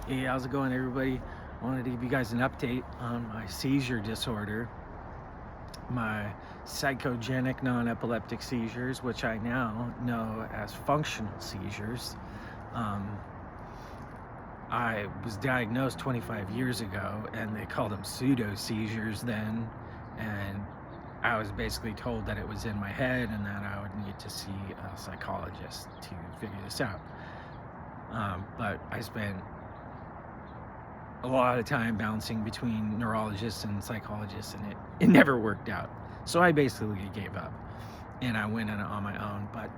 Hey, how's it going, everybody? I wanted to give you guys an update on my seizure disorder, my psychogenic non-epileptic seizures, which I now know as functional seizures. Um, I was diagnosed 25 years ago, and they called them pseudo seizures then, and I was basically told that it was in my head and that I would need to see a psychologist to figure this out. But I spent a lot of time bouncing between neurologists and psychologists, and it never worked out. So I basically gave up and I went on my own. But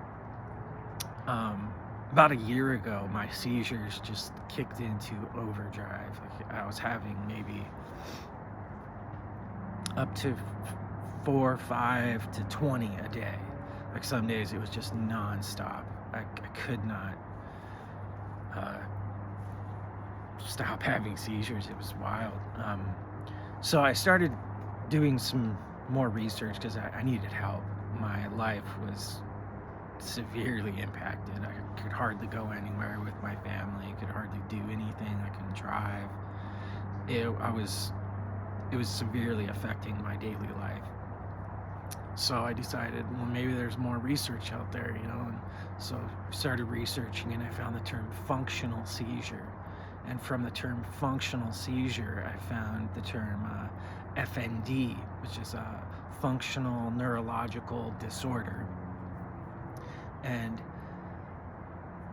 about a year ago, my seizures just kicked into overdrive. Like, I was having maybe up to 4, 5 to 20 a day. Like some days it was just nonstop. I could not stop having seizures. It was wild. So I started doing some more research because I needed help. My life was severely impacted. I could hardly go anywhere with my family. I could hardly do anything. I couldn't drive. It was severely affecting my daily life. So I decided, well, maybe there's more research out there, and so started researching, and I found the term functional seizure. And from the term functional seizure, I found the term FND, which is a functional neurological disorder. And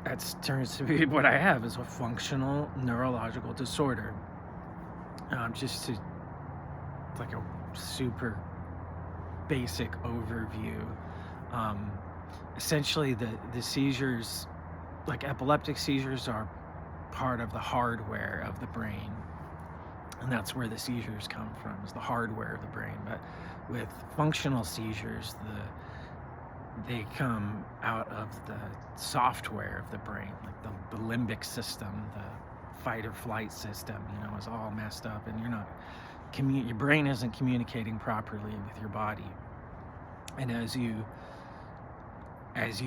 that turns to be what I have, is a functional neurological disorder. Just to, like a super basic overview, essentially the seizures, like epileptic seizures, are part of the hardware of the brain, and that's where the seizures come from, is the hardware of the brain. But with functional seizures, they come out of the software of the brain, like the limbic system, the fight or flight system, is all messed up, and your brain isn't communicating properly with your body. And as you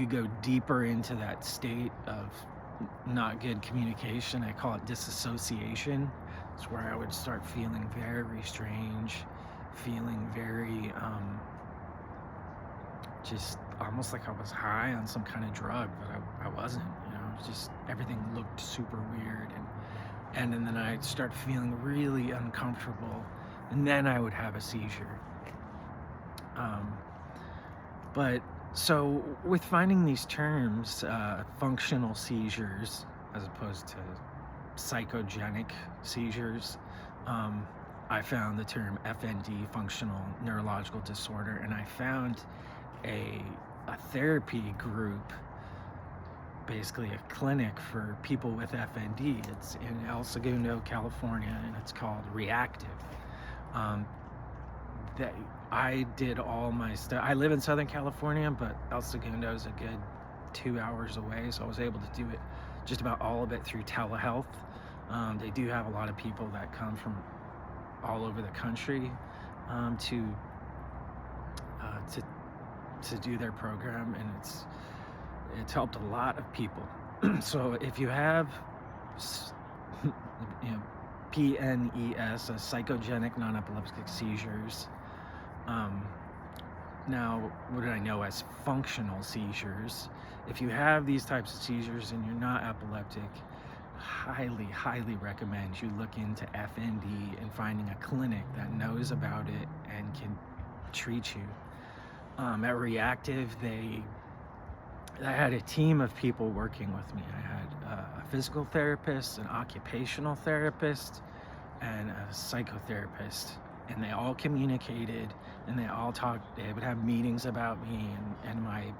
go deeper into that state of not good communication, I call it disassociation. It's where I would start feeling very strange, feeling very just almost like I was high on some kind of drug, but I wasn't. It's just everything looked super weird, and then I'd start feeling really uncomfortable, and then I would have a seizure. But so with finding these terms, functional seizures as opposed to psychogenic seizures, I found the term FND, functional neurological disorder, and I found a therapy group, basically a clinic for people with FND. It's in El Segundo, California, and it's called Reactive. That I did all my stuff. I live in Southern California, but El Segundo is a good 2 hours away, so I was able to do it, just about all of it, through telehealth. They do have a lot of people that come from all over the country to do their program, and it's helped a lot of people. So if you have PNES, psychogenic non-epileptic seizures. Now, what did I know as functional seizures? If you have these types of seizures and you're not epileptic, highly, highly recommend you look into FND and finding a clinic that knows about it and can treat you. At Reactive, I had a team of people working with me. I had a physical therapist, an occupational therapist, and a psychotherapist, and they all communicated, and they all talked. They would have meetings about me and my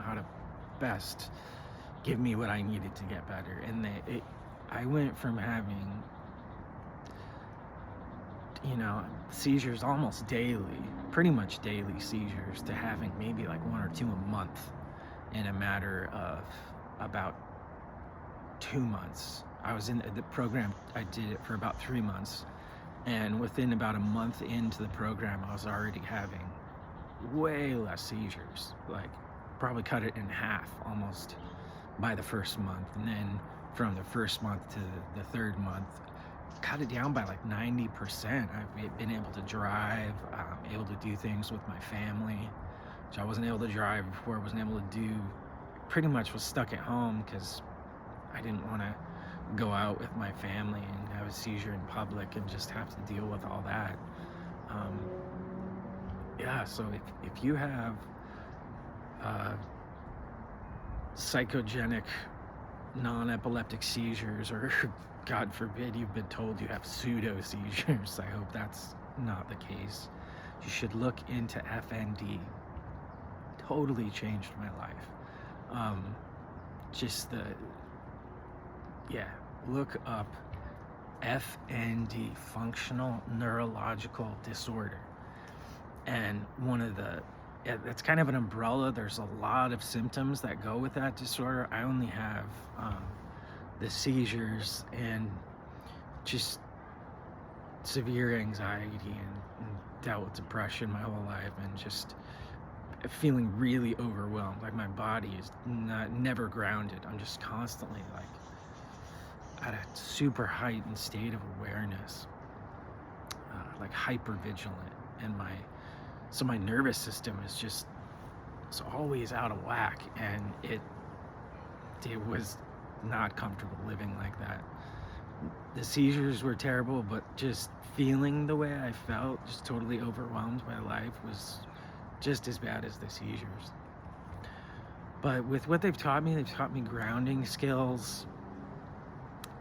how to best give me what I needed to get better. And I went from having seizures almost daily, pretty much daily seizures, to having maybe like 1 or 2 a month in a matter of about 2 months. I was in the program, I did it for about 3 months, and within about a month into the program, I was already having way less seizures, like probably cut it in half almost. by the first month, and then from the first month to the third month, cut it down by like 90%. I've been able to drive, able to do things with my family, which I wasn't able to drive before. I wasn't able to do. Pretty much was stuck at home because I didn't want to go out with my family and have a seizure in public and just have to deal with all that. Um, yeah, so if you have psychogenic non-epileptic seizures, or God forbid you've been told you have pseudo seizures, I hope that's not the case, you should look into FND. Totally changed my life. Just look up FND, Functional Neurological Disorder. And that's kind of an umbrella. There's a lot of symptoms that go with that disorder. I only have the seizures and just severe anxiety and dealt with depression my whole life, and just feeling really overwhelmed. Like my body is never grounded. I'm just constantly like at a super heightened state of awareness, like hyper vigilant, and my nervous system is just, it's always out of whack, and it was not comfortable living like that. The seizures were terrible, but just feeling the way I felt, just totally overwhelmed by life, was just as bad as the seizures. But with what they've taught me grounding skills,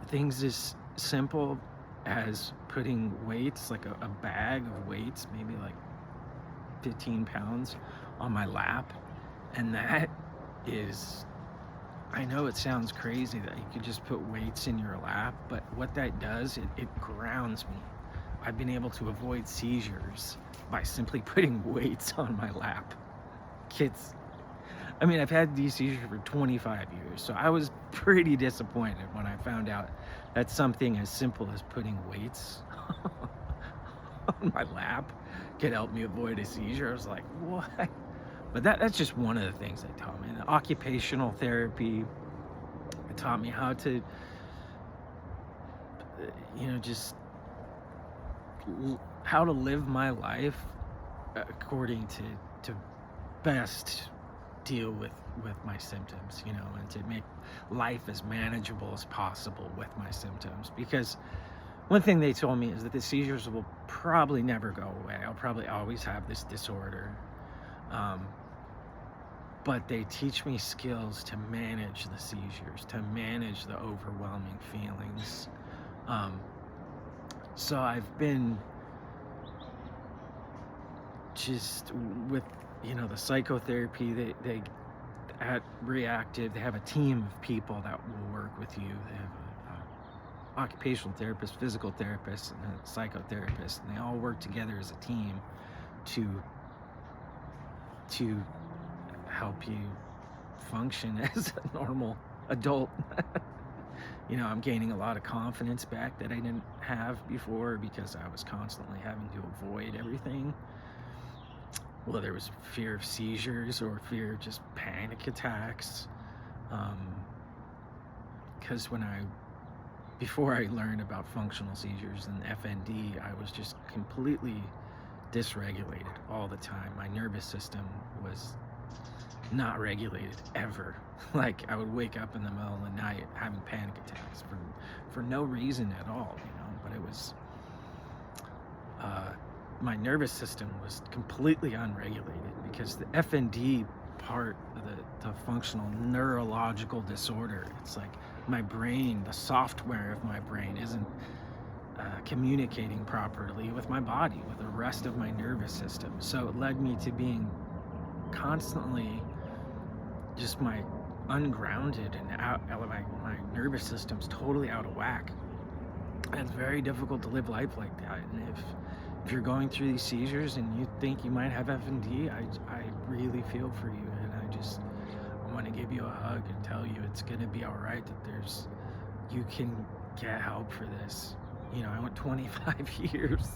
things as simple as putting weights, like a bag of weights, maybe like 15 pounds, on my lap. And that is, I know it sounds crazy that you could just put weights in your lap, but what that does, it grounds me. I've been able to avoid seizures by simply putting weights on my lap. I've had these seizures for 25 years, so I was pretty disappointed when I found out that something as simple as putting weights on my lap could help me avoid a seizure. I was like, what? But that's just one of the things they taught me. And the occupational therapy, it taught me how to, just how to live my life according to best deal with my symptoms, and to make life as manageable as possible with my symptoms. Because one thing they told me is that the seizures will probably never go away. I'll probably always have this disorder. But they teach me skills to manage the seizures, to manage the overwhelming feelings. So I've been just with, the psychotherapy, they at Reactive, they have a team of people that will work with you. They have a occupational therapist, physical therapist, and a psychotherapist, and they all work together as a team to help you function as a normal adult. I'm gaining a lot of confidence back that I didn't have before, because I was constantly having to avoid everything. Whether it was fear of seizures or fear of just panic attacks. Because before I learned about functional seizures and FND, I was just completely dysregulated all the time. My nervous system was not regulated ever. Like, I would wake up in the middle of the night having panic attacks for no reason at all, but it was my nervous system was completely unregulated, because the FND part of the functional neurological disorder, it's like my brain, the software of my brain isn't communicating properly with my body, with the rest of my nervous system. So it led me to being constantly just my ungrounded and my nervous system's totally out of whack. And it's very difficult to live life like that. And if you're going through these seizures and you think you might have FND, I really feel for you, and I want to give you a hug and tell you it's going to be all right, that you can get help for this. I went 25 years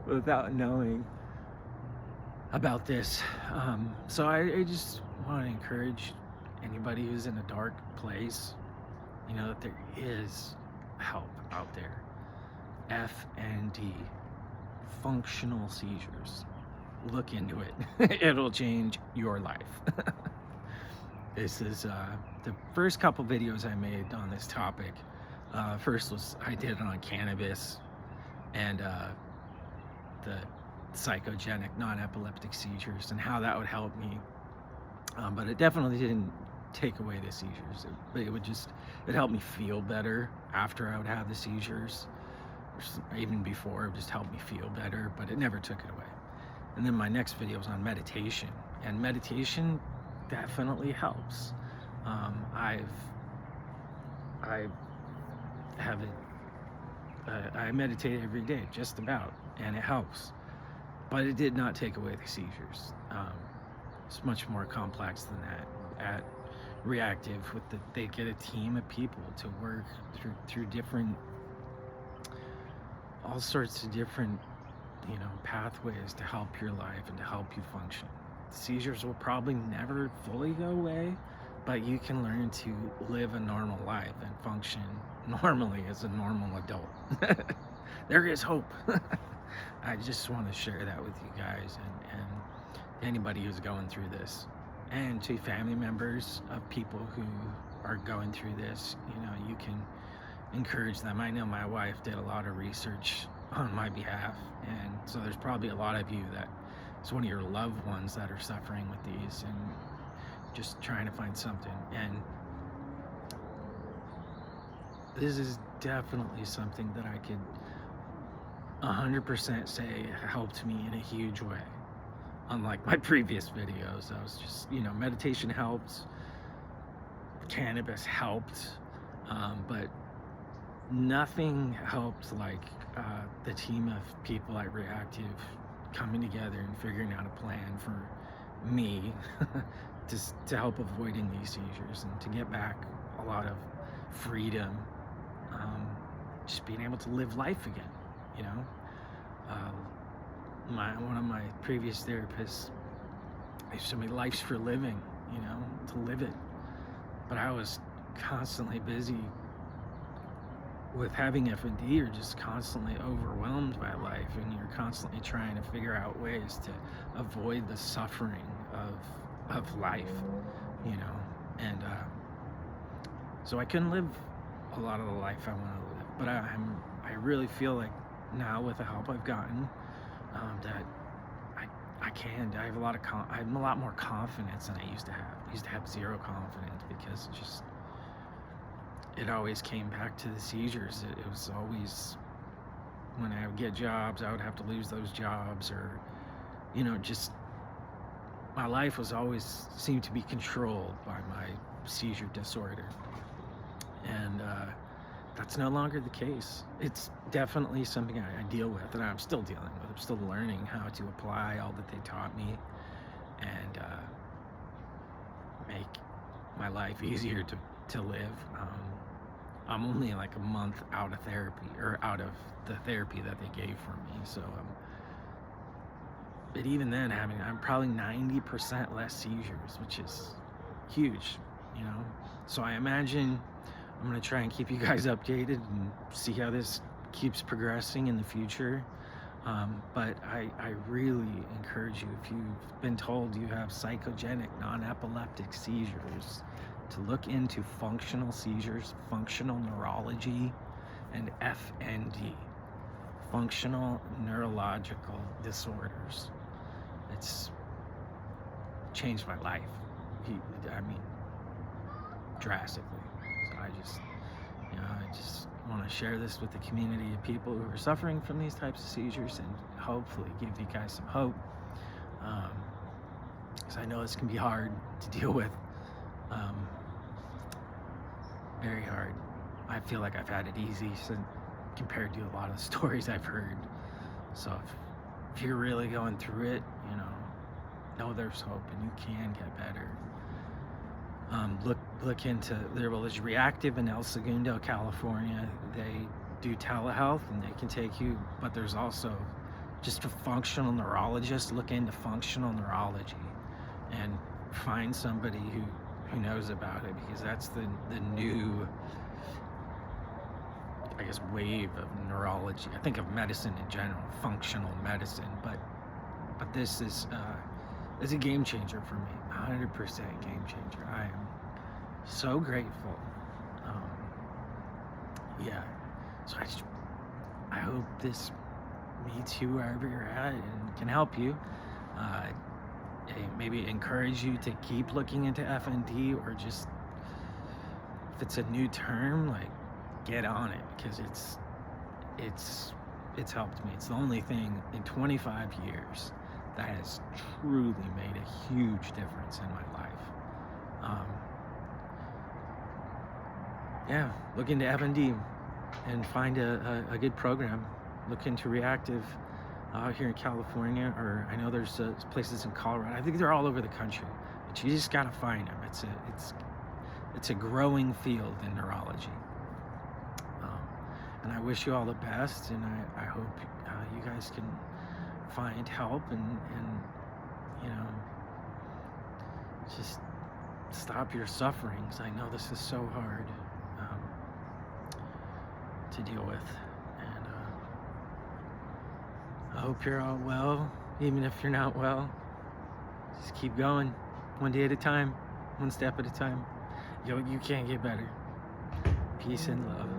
without knowing about this. So I just want to encourage anybody who's in a dark place, you know that there is help out there. FND, functional seizures. Look into it. It'll change your life. This is the first couple videos I made on this topic. First was I did on cannabis and the psychogenic non-epileptic seizures and how that would help me. But it definitely didn't take away the seizures. It helped me feel better after I would have the seizures, or even before. It just helped me feel better, but it never took it away. And then my next video was on meditation, and meditation definitely helps. I meditate every day, just about, and it helps. But it did not take away the seizures. It's much more complex than that. At Reactive, they get a team of people to work through all sorts of different, pathways to help your life and to help you function. Seizures will probably never fully go away, but you can learn to live a normal life and function normally as a normal adult. There is hope. I just want to share that with you guys and anybody who's going through this, and to family members of people who are going through this. You can encourage them. I know my wife did a lot of research on my behalf, and so there's probably a lot of you that it's one of your loved ones that are suffering with these and just trying to find something. And this is definitely something that I could 100% say helped me in a huge way. Unlike my previous videos, I was just, meditation helped, cannabis helped, but nothing helped like the team of people at Reactive coming together and figuring out a plan for me to help avoiding these seizures and to get back a lot of freedom, just being able to live life again. One of my previous therapists, they told me life's for living, to live it. But I was constantly busy with having FND. You're just constantly overwhelmed by life, and you're constantly trying to figure out ways to avoid the suffering of life, and so I couldn't live a lot of the life I want to live. But I really feel like now, with the help I've gotten, that I can. I have I'm a lot more confidence than I used to have. I used to have zero confidence because it always came back to the seizures. It was always, when I would get jobs, I would have to lose those jobs, or just my life was always seemed to be controlled by my seizure disorder. And that's no longer the case. It's definitely something I deal with, and I'm still dealing with. I'm still learning how to apply all that they taught me and make my life easier to live. I'm only like a month out of therapy, or out of the therapy that they gave for me. So, but even then, I'm probably 90% less seizures, which is huge, So I imagine I'm going to try and keep you guys updated and see how this keeps progressing in the future. But I really encourage you, if you've been told you have psychogenic non-epileptic seizures, to look into functional seizures, functional neurology, and FND, functional neurological disorders. It's changed my life. Drastically. So I just want to share this with the community of people who are suffering from these types of seizures, and hopefully give you guys some hope. Because I know this can be hard to deal with. Very hard. I feel like I've had it easy compared to a lot of the stories I've heard. So if you're really going through it, know there's hope and you can get better. Look into, there's Reactive in El Segundo, California. They do telehealth and they can take you, but there's also just a functional neurologist. Look into functional neurology and find somebody who knows about it, because that's the new, I guess, wave of neurology. I think of medicine in general, functional medicine, but this is a game changer for me, 100% game changer. I am so grateful. Yeah, so I hope this meets you wherever you're at and can help you. Maybe encourage you to keep looking into FND, or just, if it's a new term, like, get on it, because it's helped me. It's the only thing in 25 years that has truly made a huge difference in my life. Yeah, look into FND and find a good program. Look into reactive here in California, or I know there's places in Colorado. I think they're all over the country, but you just gotta find them. It's a growing field in neurology. And I wish you all the best, and I hope you guys can find help and just stop your sufferings. I know this is so hard to deal with, and I hope you're all well. Even if you're not well, just keep going, one day at a time, one step at a time. You can't get better. Peace and love.